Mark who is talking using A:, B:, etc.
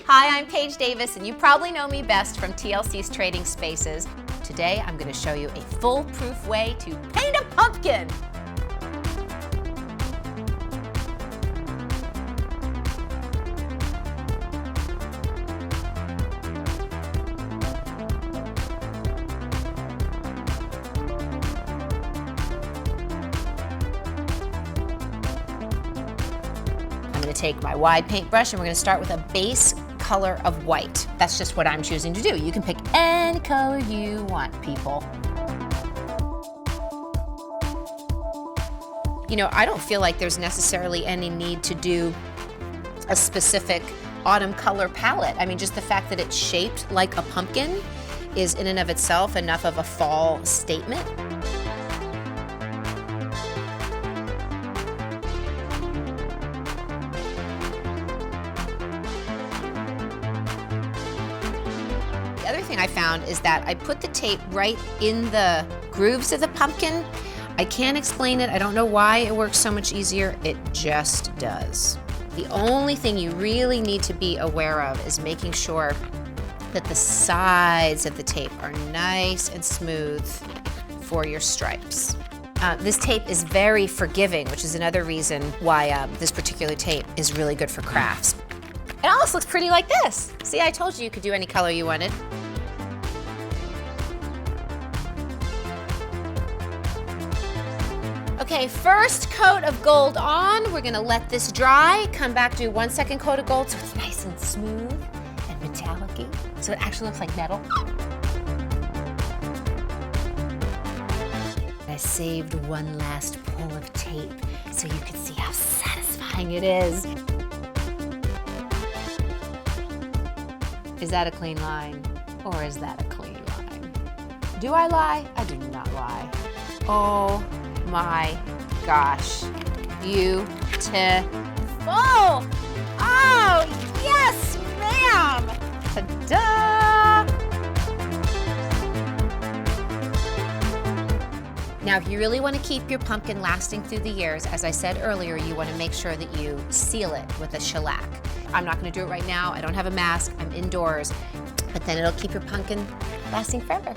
A: Hi, I'm Paige Davis, and you probably know me best from TLC's Trading Spaces. Today, I'm going to show you a foolproof way to paint a pumpkin. I'm going to take my wide paintbrush and we're going to start with a base color of white. That's just what I'm choosing to do. You can pick any color you want, people. You know, I don't feel like there's necessarily any need to do a specific autumn color palette. I mean, just the fact that it's shaped like a pumpkin is in and of itself enough of a fall statement. The other thing I found is that I put the tape right in the grooves of the pumpkin. I can't explain it. I don't know why it works so much easier. It just does. The only thing you really need to be aware of is making sure that the sides of the tape are nice and smooth for your stripes. This tape is very forgiving, which is another reason why this particular tape is really good for crafts. It almost looks pretty like this. See, I told you you could do any color you wanted. Okay, first coat of gold on. We're gonna let this dry. Come back, do 1 second coat of gold so it's nice and smooth and metallic-y. So it actually looks like metal. I saved one last pull of tape so you can see how satisfying it is. Is that a clean line? Or is that a clean line? Do I lie? I do not lie. Oh my gosh. Beautiful. Oh, yes, ma'am. Ta-da! Now, if you really want to keep your pumpkin lasting through the years, as I said earlier, you want to make sure that you seal it with a shellac. I'm not going to do it right now. I don't have a mask. I'm indoors. But then it'll keep your pumpkin lasting forever.